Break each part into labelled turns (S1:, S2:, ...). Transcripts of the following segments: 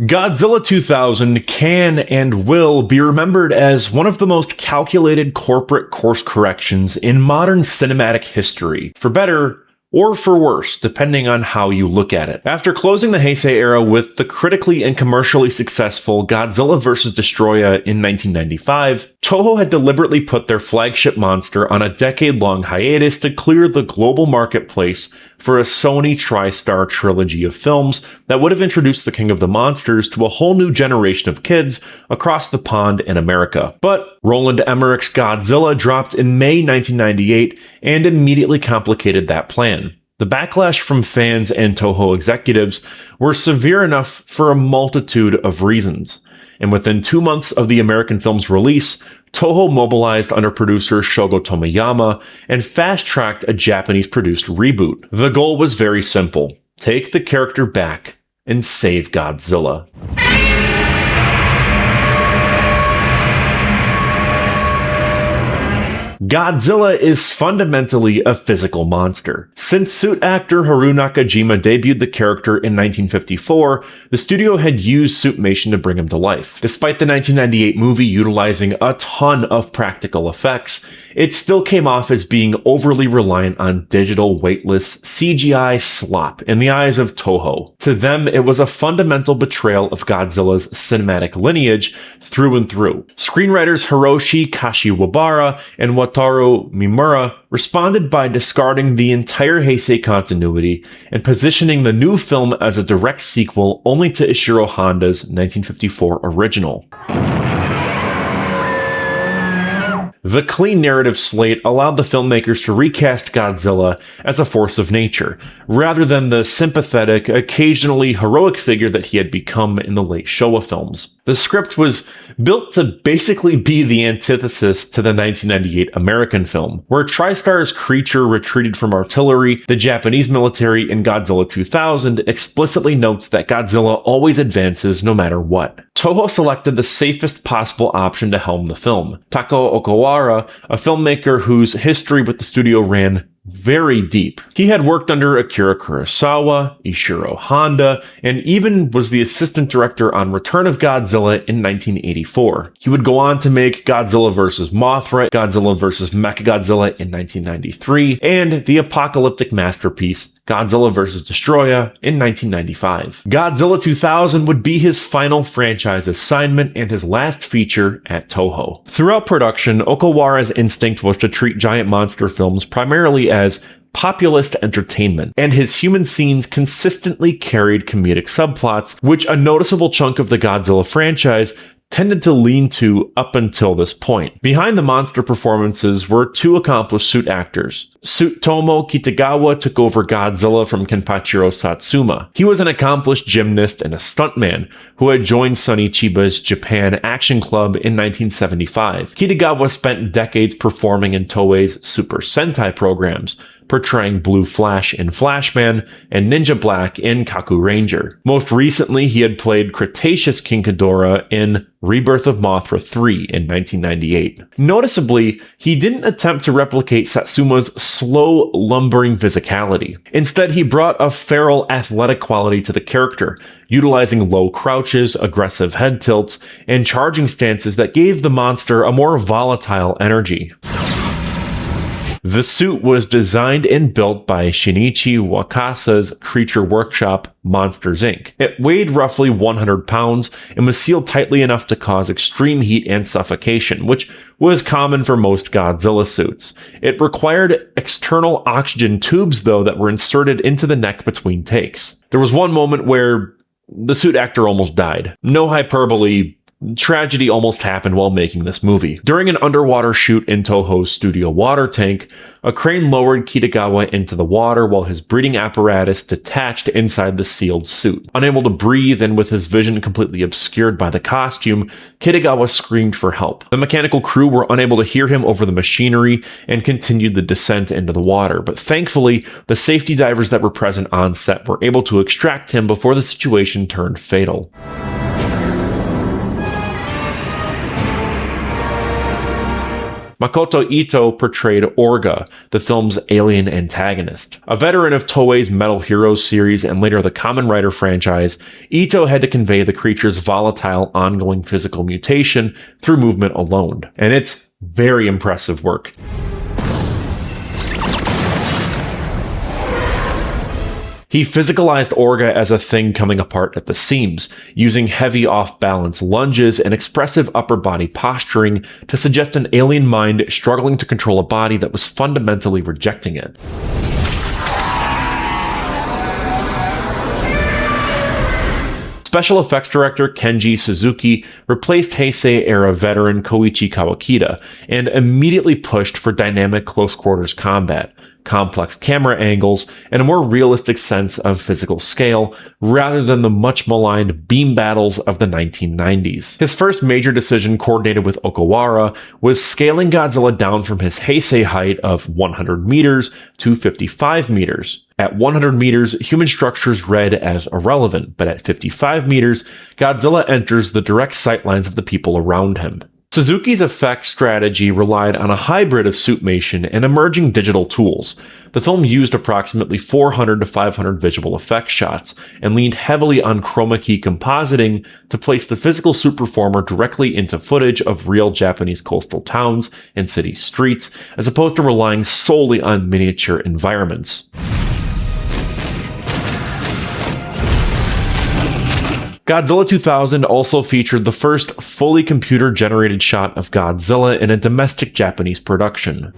S1: Godzilla 2000 can and will be remembered as one of the most calculated corporate course corrections in modern cinematic history, for better or for worse, depending on how you look at it. After closing the Heisei era with the critically and commercially successful Godzilla vs. Destoroyah in 1995, Toho had deliberately put their flagship monster on a decade-long hiatus to clear the global marketplace for a Sony TriStar trilogy of films that would have introduced the King of the Monsters to a whole new generation of kids across the pond in America. But Roland Emmerich's Godzilla dropped in May 1998 and immediately complicated that plan. The backlash from fans and Toho executives were severe enough for a multitude of reasons. And within 2 months of the American film's release, Toho mobilized under producer Shogo Tomiyama and fast-tracked a Japanese-produced reboot. The goal was very simple: take the character back and save Godzilla. Godzilla is fundamentally a physical monster. Since suit actor Haru Nakajima debuted the character in 1954, the studio had used suitmation to bring him to life. Despite the 1998 movie utilizing a ton of practical effects, it still came off as being overly reliant on digital, weightless CGI slop in the eyes of Toho. To them, it was a fundamental betrayal of Godzilla's cinematic lineage through and through. Screenwriters Hiroshi Kashiwabara and Wataru Mimura responded by discarding the entire Heisei continuity and positioning the new film as a direct sequel only to Ishiro Honda's 1954 original. The clean narrative slate allowed the filmmakers to recast Godzilla as a force of nature, rather than the sympathetic, occasionally heroic figure that he had become in the late Showa films. The script was built to basically be the antithesis to the 1998 American film, where TriStar's creature retreated from artillery. The Japanese military in Godzilla 2000 explicitly notes that Godzilla always advances no matter what. Toho selected the safest possible option to helm the film. Takao Okawara, a filmmaker whose history with the studio ran very deep. He had worked under Akira Kurosawa, Ishiro Honda, and even was the assistant director on Return of Godzilla in 1984. He would go on to make Godzilla vs. Mothra, Godzilla vs. Mechagodzilla in 1993, and the apocalyptic masterpiece Godzilla vs. Destoroyah in 1995. Godzilla 2000 would be his final franchise assignment and his last feature at Toho. Throughout production, Okawara's instinct was to treat giant monster films primarily as populist entertainment, and his human scenes consistently carried comedic subplots, which a noticeable chunk of the Godzilla franchise tended to lean to up until this point. Behind the monster performances were two accomplished suit actors. Tsutomu Kitagawa took over Godzilla from Kenpachiro Satsuma. He was an accomplished gymnast and a stuntman who had joined Sonny Chiba's Japan Action Club in 1975. Kitagawa spent decades performing in Toei's Super Sentai programs, portraying Blue Flash in Flashman and Ninja Black in Kaku Ranger. Most recently, he had played Cretaceous King Ghidorah in Rebirth of Mothra 3 in 1998. Noticeably, he didn't attempt to replicate Satsuma's slow, lumbering physicality. Instead, he brought a feral, athletic quality to the character, utilizing low crouches, aggressive head tilts, and charging stances that gave the monster a more volatile energy. The suit was designed and built by Shinichi Wakasa's Creature Workshop Monsters Inc. It weighed roughly 100 pounds and was sealed tightly enough to cause extreme heat and suffocation, which was common for most Godzilla suits. It required external oxygen tubes, though, that were inserted into the neck between takes. There was one moment where the suit actor almost died. No hyperbole. Tragedy almost happened while making this movie. During an underwater shoot in Toho's studio water tank, a crane lowered Kitagawa into the water while his breathing apparatus detached inside the sealed suit. Unable to breathe and with his vision completely obscured by the costume, Kitagawa screamed for help. The mechanical crew were unable to hear him over the machinery and continued the descent into the water, but thankfully, the safety divers that were present on set were able to extract him before the situation turned fatal. Makoto Ito portrayed Orga, the film's alien antagonist. A veteran of Toei's Metal Heroes series and later the Kamen Rider franchise, Ito had to convey the creature's volatile, ongoing physical mutation through movement alone. And it's very impressive work. He physicalized Orga as a thing coming apart at the seams, using heavy off-balance lunges and expressive upper body posturing to suggest an alien mind struggling to control a body that was fundamentally rejecting it. Special effects director Kenji Suzuki replaced Heisei-era veteran Koichi Kawakita and immediately pushed for dynamic close-quarters combat, complex camera angles, and a more realistic sense of physical scale, rather than the much-maligned beam battles of the 1990s. His first major decision, coordinated with Okawara, was scaling Godzilla down from his Heisei height of 100 meters to 55 meters. At 100 meters, human structures read as irrelevant, but at 55 meters, Godzilla enters the direct sightlines of the people around him. Suzuki's effects strategy relied on a hybrid of suitmation and emerging digital tools. The film used approximately 400 to 500 visual effects shots and leaned heavily on chroma key compositing to place the physical suit performer directly into footage of real Japanese coastal towns and city streets, as opposed to relying solely on miniature environments. Godzilla 2000 also featured the first fully computer-generated shot of Godzilla in a domestic Japanese production.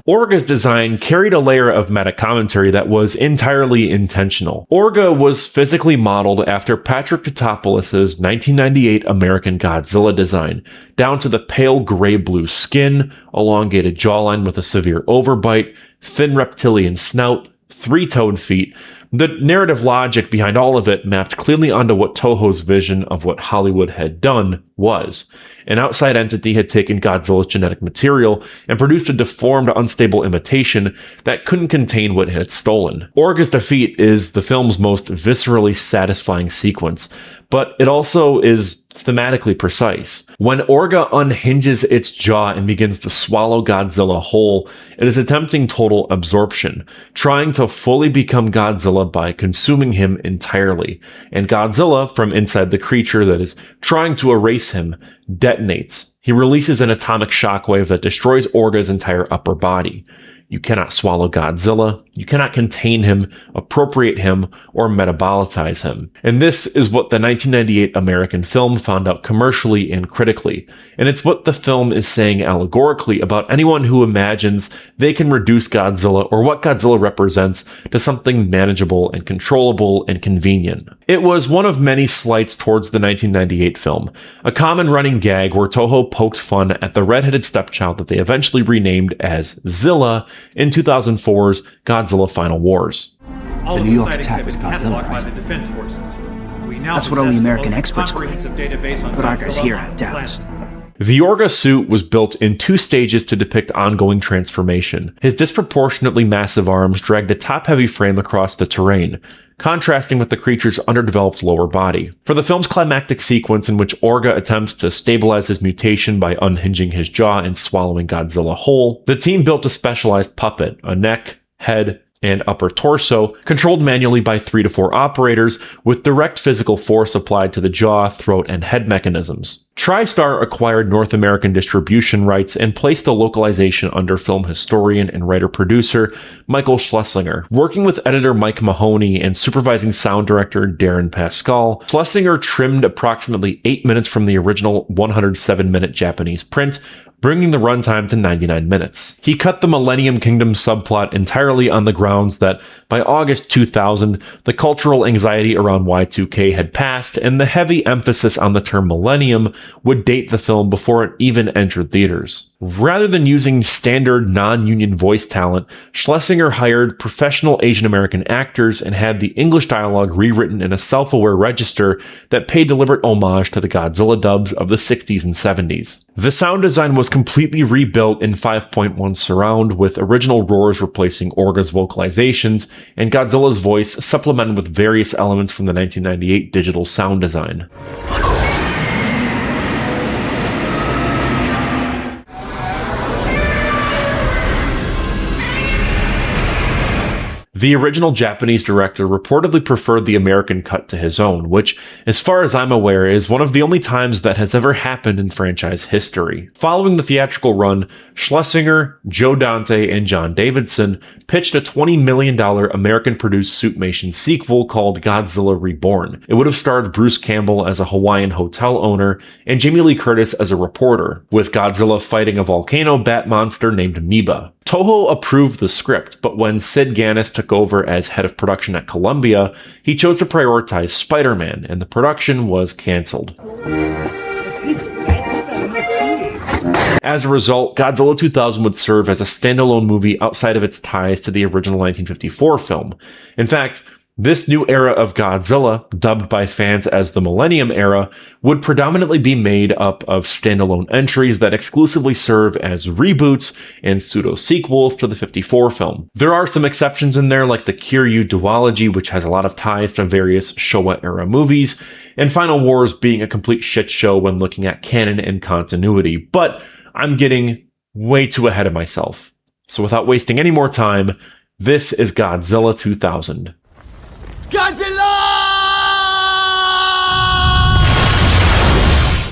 S1: Orga's design carried a layer of meta-commentary that was entirely intentional. Orga was physically modeled after Patrick Tatopoulos' 1998 American Godzilla design, down to the pale gray-blue skin, elongated jawline with a severe overbite, thin reptilian snout, three-toed feet. The narrative logic behind all of it mapped cleanly onto what Toho's vision of what Hollywood had done was. An outside entity had taken Godzilla's genetic material and produced a deformed, unstable imitation that couldn't contain what it had stolen. Orga's defeat is the film's most viscerally satisfying sequence, but it also is thematically precise. When Orga unhinges its jaw and begins to swallow Godzilla whole, it is attempting total absorption, trying to fully become Godzilla by consuming him entirely. And Godzilla, from inside the creature that is trying to erase him, detonates. He releases an atomic shockwave that destroys Orga's entire upper body. You cannot swallow Godzilla, you cannot contain him, appropriate him, or metabolitize him. And this is what the 1998 American film found out commercially and critically. And it's what the film is saying allegorically about anyone who imagines they can reduce Godzilla or what Godzilla represents to something manageable and controllable and convenient. It was one of many slights towards the 1998 film, a common running gag where Toho poked fun at the redheaded stepchild that they eventually renamed as Zilla in 2004's Godzilla Final Wars.
S2: The New York attack was Godzilla, right? That's what all the American experts claim, but our guys here have doubts.
S1: The Orga suit was built in 2 stages to depict ongoing transformation. His disproportionately massive arms dragged a top-heavy frame across the terrain, contrasting with the creature's underdeveloped lower body. For the film's climactic sequence in which Orga attempts to stabilize his mutation by unhinging his jaw and swallowing Godzilla whole, the team built a specialized puppet, a neck, head, and upper torso, controlled manually by 3 to 4 operators, with direct physical force applied to the jaw, throat, and head mechanisms. TriStar acquired North American distribution rights and placed the localization under film historian and writer-producer Michael Schlesinger. Working with editor Mike Mahoney and supervising sound director Darren Pascal, Schlesinger trimmed approximately 8 minutes from the original 107-minute Japanese print, bringing the runtime to 99 minutes. He cut the Millennium Kingdom subplot entirely on the grounds that by August 2000, the cultural anxiety around Y2K had passed, and the heavy emphasis on the term millennium would date the film before it even entered theaters. Rather than using standard non-union voice talent, Schlesinger hired professional Asian American actors and had the English dialogue rewritten in a self-aware register that paid deliberate homage to the Godzilla dubs of the 60s and 70s. The sound design was completely rebuilt in 5.1 surround, with original roars replacing Orga's vocalizations and Godzilla's voice supplemented with various elements from the 1998 digital sound design. The original Japanese director reportedly preferred the American cut to his own, which, as far as I'm aware, is one of the only times that has ever happened in franchise history. Following the theatrical run, Schlesinger, Joe Dante, and John Davidson pitched a $20 million American-produced Suitmation sequel called Godzilla Reborn. It would have starred Bruce Campbell as a Hawaiian hotel owner and Jamie Lee Curtis as a reporter, with Godzilla fighting a volcano bat monster named Miba. Toho approved the script, but when Sid Ganis took over as head of production at Columbia, he chose to prioritize Spider-Man, and the production was cancelled. As a result, Godzilla 2000 would serve as a standalone movie outside of its ties to the original 1954 film. In fact, this new era of Godzilla, dubbed by fans as the Millennium Era, would predominantly be made up of standalone entries that exclusively serve as reboots and pseudo-sequels to the 54 film. There are some exceptions in there, like the Kiryu duology, which has a lot of ties to various Showa-era movies, and Final Wars being a complete shit show when looking at canon and continuity, but I'm getting way too ahead of myself. So without wasting any more time, this is Godzilla 2000.
S3: Godzilla!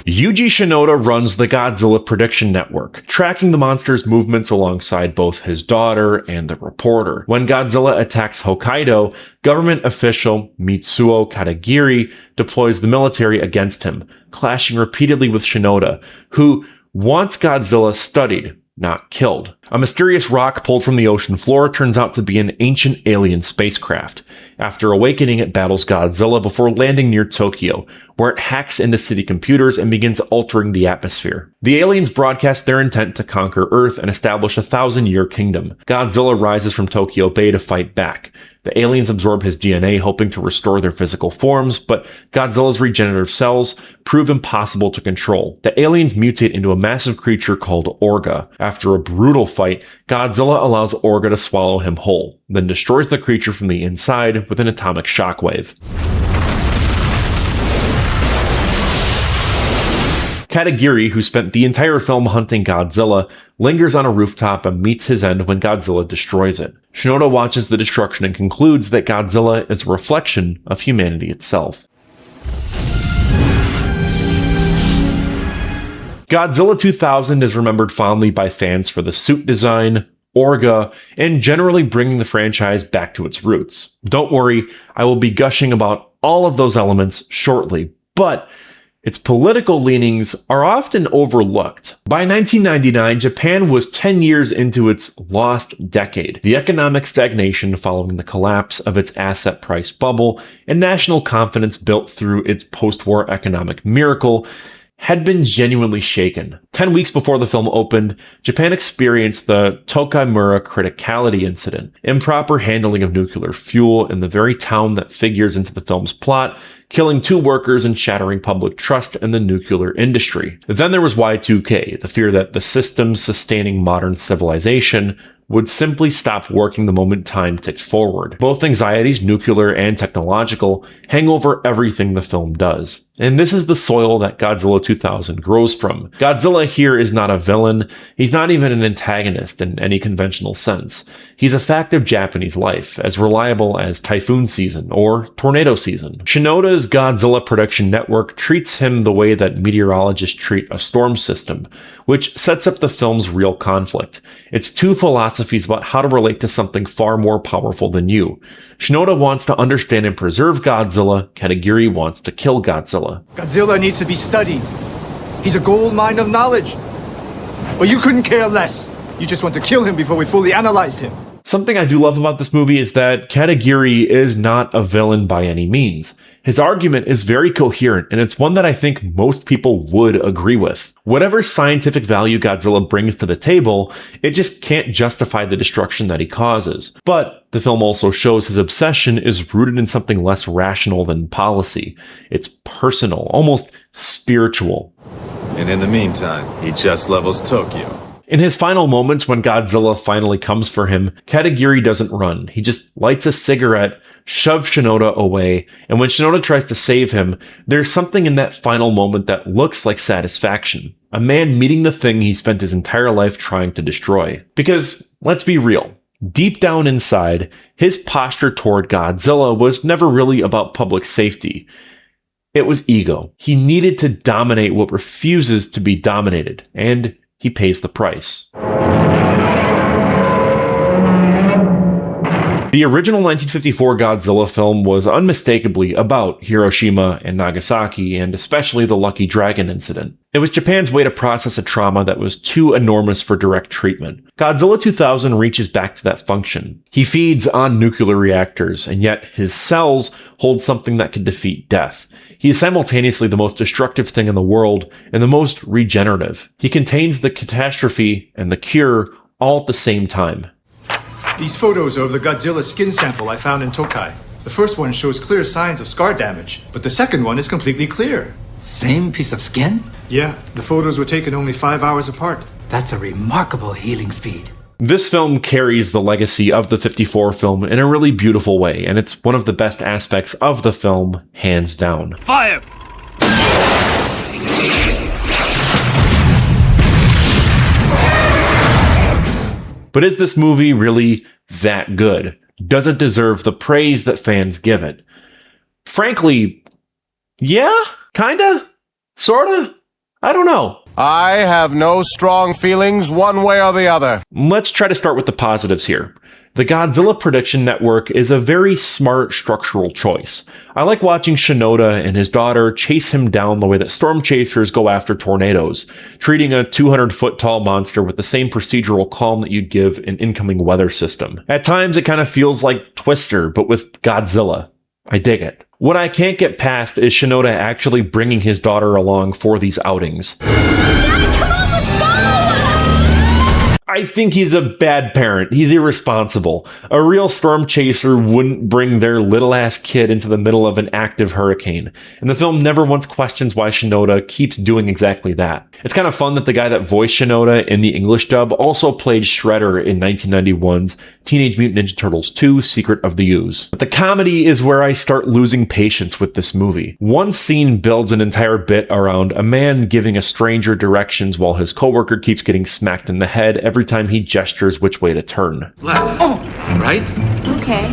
S1: Yuji Shinoda runs the Godzilla Prediction Network, tracking the monster's movements alongside both his daughter and the reporter. When Godzilla attacks Hokkaido, government official Mitsuo Katagiri deploys the military against him, clashing repeatedly with Shinoda, who wants Godzilla studied, not killed. A mysterious rock pulled from the ocean floor turns out to be an ancient alien spacecraft. After awakening, it battles Godzilla before landing near Tokyo, where it hacks into city computers and begins altering the atmosphere. The aliens broadcast their intent to conquer Earth and establish a 1,000-year kingdom. Godzilla rises from Tokyo Bay to fight back. The aliens absorb his DNA, hoping to restore their physical forms, but Godzilla's regenerative cells prove impossible to control. The aliens mutate into a massive creature called Orga. After a brutal fight, Godzilla allows Orga to swallow him whole, then destroys the creature from the inside with an atomic shockwave. Katagiri, who spent the entire film hunting Godzilla, lingers on a rooftop and meets his end when Godzilla destroys it. Shinoda watches the destruction and concludes that Godzilla is a reflection of humanity itself. Godzilla 2000 is remembered fondly by fans for the suit design, Orga, and generally bringing the franchise back to its roots. Don't worry, I will be gushing about all of those elements shortly, but its political leanings are often overlooked. By 1999, Japan was 10 years into its lost decade. The economic stagnation following the collapse of its asset price bubble and national confidence built through its post-war economic miracle had been genuinely shaken. 10 weeks before the film opened, Japan experienced the Tokaimura criticality incident, improper handling of nuclear fuel in the very town that figures into the film's plot, killing 2 workers and shattering public trust in the nuclear industry. Then there was Y2K, the fear that the systems sustaining modern civilization would simply stop working the moment time ticked forward. Both anxieties, nuclear and technological, hang over everything the film does. And this is the soil that Godzilla 2000 grows from. Godzilla here is not a villain. He's not even an antagonist in any conventional sense. He's a fact of Japanese life, as reliable as typhoon season or tornado season. Shinoda's Godzilla Production Network treats him the way that meteorologists treat a storm system, which sets up the film's real conflict. It's 2 philosophies about how to relate to something far more powerful than you. Shinoda wants to understand and preserve Godzilla, Katagiri wants to kill Godzilla.
S3: Godzilla needs to be studied. He's a gold mine of knowledge. But you couldn't care less. You just want to kill him before we fully analyzed him.
S1: Something I do love about this movie is that Katagiri is not a villain by any means. His argument is very coherent, and it's one that I think most people would agree with. Whatever scientific value Godzilla brings to the table, it just can't justify the destruction that he causes. But the film also shows his obsession is rooted in something less rational than policy. It's personal, almost spiritual.
S4: And in the meantime, he just levels Tokyo.
S1: In his final moments when Godzilla finally comes for him, Katagiri doesn't run. He just lights a cigarette, shoves Shinoda away, and when Shinoda tries to save him, there's something in that final moment that looks like satisfaction. A man meeting the thing he spent his entire life trying to destroy. Because, let's be real, Deep down inside, his posture toward Godzilla was never really about public safety. It was ego. He needed to dominate what refuses to be dominated, and he pays the price. The original 1954 Godzilla film was unmistakably about Hiroshima and Nagasaki, and especially the Lucky Dragon incident. It was Japan's way to process a trauma that was too enormous for direct treatment. Godzilla 2000 reaches back to that function. He feeds on nuclear reactors, and yet his cells hold something that can defeat death. He is simultaneously the most destructive thing in the world and the most regenerative. He contains the catastrophe and the cure all at the same time.
S3: These photos are of the Godzilla skin sample I found in Tokai. The first one shows clear signs of scar damage, but the second one is completely clear.
S2: Same piece of skin?
S3: Yeah, the photos were taken only 5 hours apart.
S2: That's a remarkable healing speed.
S1: This film carries the legacy of the 54 film in a really beautiful way, and it's one of the best aspects of the film, hands down.
S5: Fire!
S1: But is this movie really that good? Does it deserve the praise that fans give it? Frankly, yeah, kinda, sorta, I don't know.
S6: I have no strong feelings one way or the other.
S1: Let's try to start with the positives here. The Godzilla Prediction Network is a very smart structural choice. I like watching Shinoda and his daughter chase him down the way that storm chasers go after tornadoes, treating a 200-foot tall monster with the same procedural calm that you'd give an incoming weather system. At times it kind of feels like Twister, but with Godzilla. I dig it. What I can't get past is Shinoda actually bringing his daughter along for these outings.
S7: Dad, come on, let's go!
S1: I think he's a bad parent. He's irresponsible. A real storm chaser wouldn't bring their little-ass kid into the middle of an active hurricane. And the film never once questions why Shinoda keeps doing exactly that. It's kind of fun that the guy that voiced Shinoda in the English dub also played Shredder in 1991's Teenage Mutant Ninja Turtles 2: Secret of the Ooze. But the comedy is where I start losing patience with this movie. One scene builds an entire bit around a man giving a stranger directions while his coworker keeps getting smacked in the head every time he gestures which way to turn.
S5: Left. Oh. Right?
S7: Okay.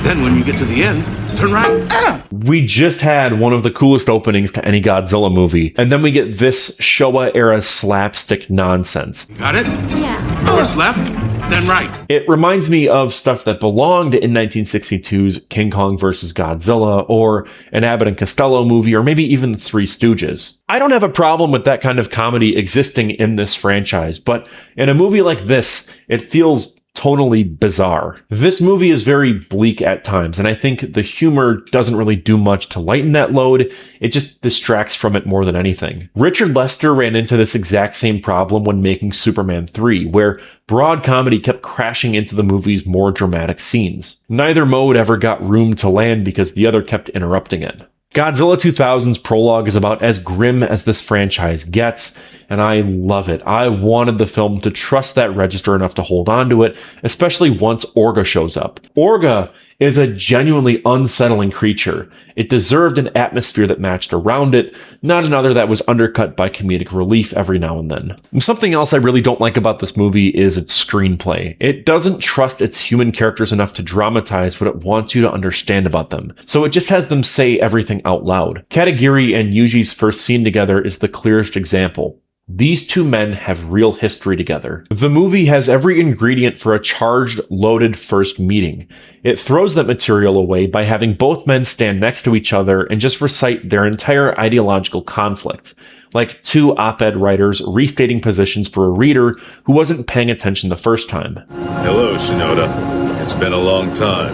S5: Then when you get to the end, turn right.
S1: We just had one of the coolest openings to any Godzilla movie, and then we get this Showa-era slapstick nonsense.
S5: Got it?
S7: Yeah.
S5: First left, then right.
S1: It reminds me of stuff that belonged in 1962's King Kong vs. Godzilla, or an Abbott and Costello movie, or maybe even the Three Stooges. I don't have a problem with that kind of comedy existing in this franchise, but in a movie like this, it feels totally bizarre. This movie is very bleak at times, and I think the humor doesn't really do much to lighten that load. It just distracts from it more than anything. Richard Lester ran into this exact same problem when making Superman 3, where broad comedy kept crashing into the movie's more dramatic scenes. Neither mode ever got room to land because the other kept interrupting it. Godzilla 2000's prologue is about as grim as this franchise gets, and I love it. I wanted the film to trust that register enough to hold on to it, especially once Orga shows up. Orga is a genuinely unsettling creature. It deserved an atmosphere that matched around it, not another that was undercut by comedic relief every now and then. Something else I really don't like about this movie is its screenplay. It doesn't trust its human characters enough to dramatize what it wants you to understand about them, so it just has them say everything out loud. Katagiri and Yuji's first scene together is the clearest example. These two men have real history together. The movie has every ingredient for a charged, loaded first meeting. It throws that material away by having both men stand next to each other and just recite their entire ideological conflict, like two op-ed writers restating positions for a reader who wasn't paying attention the first time.
S4: Hello, Shinoda. It's been a long time.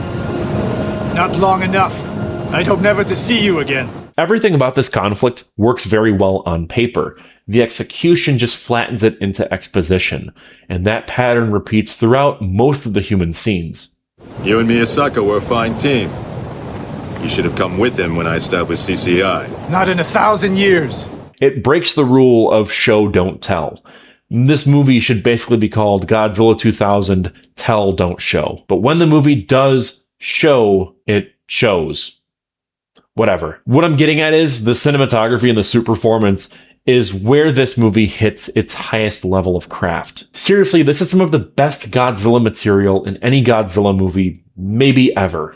S3: Not long enough. I'd hope never to see you again.
S1: Everything about this conflict works very well on paper. The execution just flattens it into exposition, and that pattern repeats throughout most of the human scenes.
S4: You and Miyasaka were a fine team. You should have come with him when I established CCI.
S3: Not in 1,000 years.
S1: It breaks the rule of show, don't tell. This movie should basically be called Godzilla 2000 Tell, Don't Show. But when the movie does show, it shows. Whatever. What I'm getting at is the cinematography and the suit performance is where this movie hits its highest level of craft. Seriously, this is some of the best Godzilla material in any Godzilla movie, maybe ever.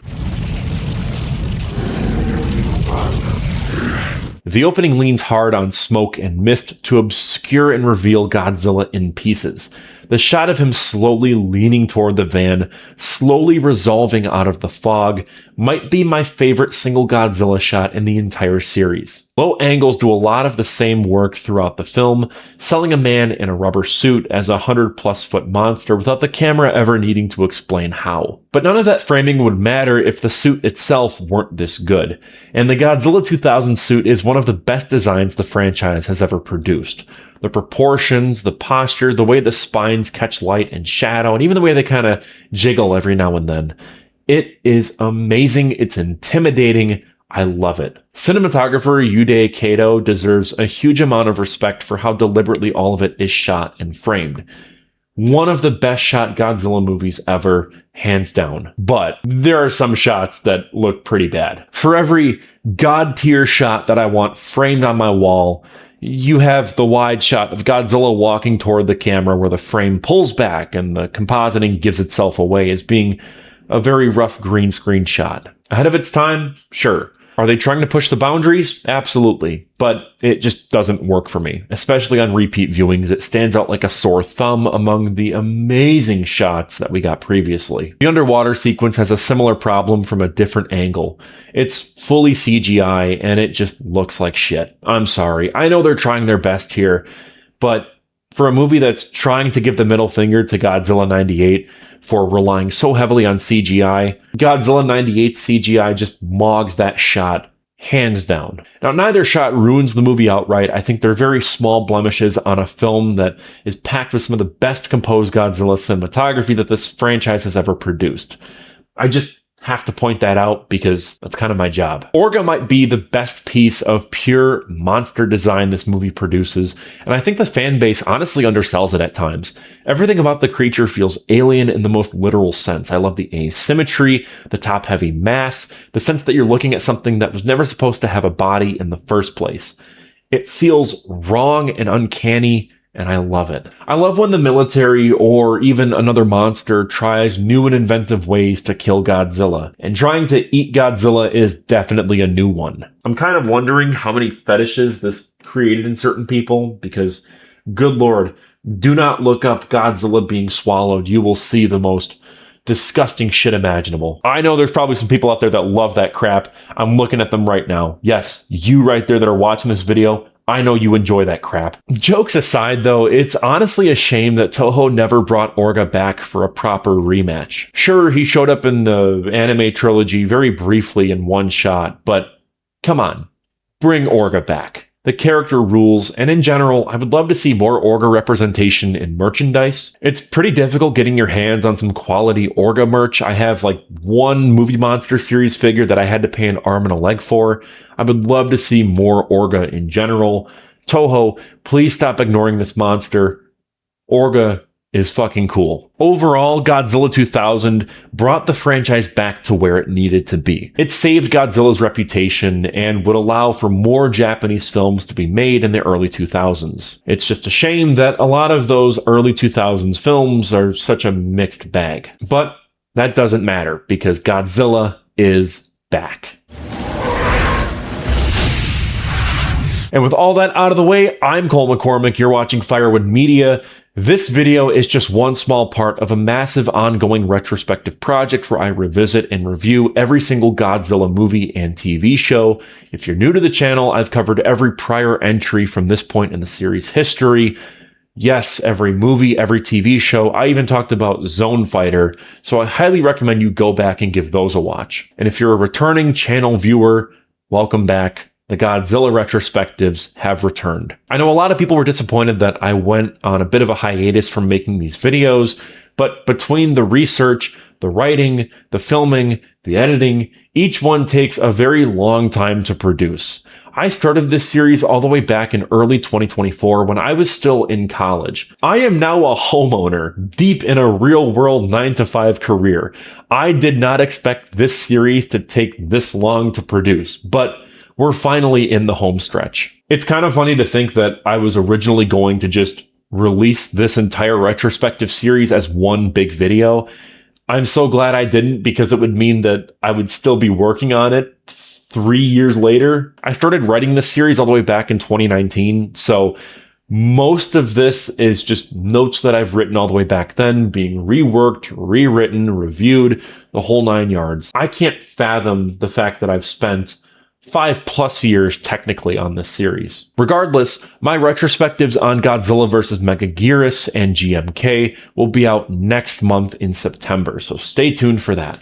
S1: The opening leans hard on smoke and mist to obscure and reveal Godzilla in pieces. The shot of him slowly leaning toward the van, slowly resolving out of the fog, might be my favorite single Godzilla shot in the entire series. Low angles do a lot of the same work throughout the film, selling a man in a rubber suit as a 100+ foot monster without the camera ever needing to explain how. But none of that framing would matter if the suit itself weren't this good, and the Godzilla 2000 suit is one of the best designs the franchise has ever produced. The proportions, the posture, the way the spines catch light and shadow, and even the way they kind of jiggle every now and then. It is amazing. It's intimidating. I love it. Cinematographer Yude Kato deserves a huge amount of respect for how deliberately all of it is shot and framed. One of the best shot Godzilla movies ever, hands down. But there are some shots that look pretty bad. For every God tier shot that I want framed on my wall, you have the wide shot of Godzilla walking toward the camera where the frame pulls back and the compositing gives itself away as being a very rough green screen shot. Ahead of its time? Sure. Are they trying to push the boundaries? Absolutely. But it just doesn't work for me, especially on repeat viewings. It stands out like a sore thumb among the amazing shots that we got previously. The underwater sequence has a similar problem from a different angle. It's fully CGI and it just looks like shit. I'm sorry. I know they're trying their best here, but for a movie that's trying to give the middle finger to Godzilla 98 for relying so heavily on CGI, Godzilla 98's CGI just mogs that shot hands down. Now, neither shot ruins the movie outright. I think they're very small blemishes on a film that is packed with some of the best composed Godzilla cinematography that this franchise has ever produced. I just have to point that out because that's kind of my job. Orga might be the best piece of pure monster design this movie produces, and I think the fan base honestly undersells it at times. Everything about the creature feels alien in the most literal sense. I love the asymmetry, the top-heavy mass, the sense that you're looking at something that was never supposed to have a body in the first place. It feels wrong and uncanny, and I love it. I love when the military or even another monster tries new and inventive ways to kill Godzilla, and trying to eat Godzilla is definitely a new one. I'm kind of wondering how many fetishes this created in certain people, because good lord, do not look up Godzilla being swallowed. You will see the most disgusting shit imaginable. I know there's probably some people out there that love that crap. I'm looking at them right now. Yes, you right there that are watching this video, I know you enjoy that crap. Jokes aside though, it's honestly a shame that Toho never brought Orga back for a proper rematch. Sure, he showed up in the anime trilogy very briefly in one shot, but come on, bring Orga back. The character rules, and in general, I would love to see more Orga representation in merchandise. It's pretty difficult getting your hands on some quality Orga merch. I have like one Movie Monster series figure that I had to pay an arm and a leg for. I would love to see more Orga in general. Toho, please stop ignoring this monster. Orga is fucking cool. Overall, Godzilla 2000 brought the franchise back to where it needed to be. It saved Godzilla's reputation and would allow for more Japanese films to be made in the early 2000s. It's just a shame that a lot of those early 2000s films are such a mixed bag. But that doesn't matter because Godzilla is back. And with all that out of the way, I'm Cole McCormick. You're watching Firewood Media. This video is just one small part of a massive ongoing retrospective project where I revisit and review every single Godzilla movie and TV show. If you're new to the channel, I've covered every prior entry from this point in the series history. Yes, every movie, every TV show. I even talked about Zone Fighter, so I highly recommend you go back and give those a watch. And if you're a returning channel viewer, welcome back. The Godzilla retrospectives have returned. I know a lot of people were disappointed that I went on a bit of a hiatus from making these videos, but between the research, the writing, the filming, the editing, each one takes a very long time to produce. I started this series all the way back in early 2024 when I was still in college. I am now a homeowner, deep in a real-world 9-to-5 career. I did not expect this series to take this long to produce, but we're finally in the home stretch. It's kind of funny to think that I was originally going to just release this entire retrospective series as one big video. I'm so glad I didn't, because it would mean that I would still be working on it 3 years later. I started writing this series all the way back in 2019, so most of this is just notes that I've written all the way back then, being reworked, rewritten, reviewed, the whole 9 yards. I can't fathom the fact that I've spent 5+ years technically on this series. Regardless, my retrospectives on Godzilla vs. Megaguirus and GMK will be out next month in September, so stay tuned for that.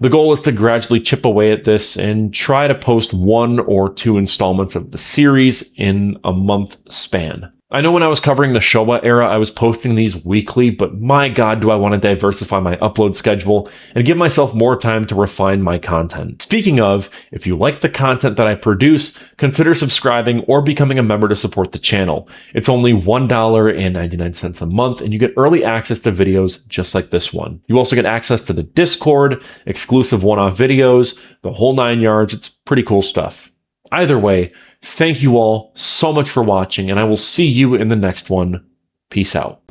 S1: The goal is to gradually chip away at this and try to post 1 or 2 installments of the series in a month span. I know when I was covering the Showa era, I was posting these weekly, but my god, do I want to diversify my upload schedule and give myself more time to refine my content. Speaking of, if you like the content that I produce, consider subscribing or becoming a member to support the channel. It's only $1.99 a month, and you get early access to videos just like this one. You also get access to the Discord, exclusive one-off videos, the whole 9 yards. It's pretty cool stuff. Either way, thank you all so much for watching, and I will see you in the next one. Peace out.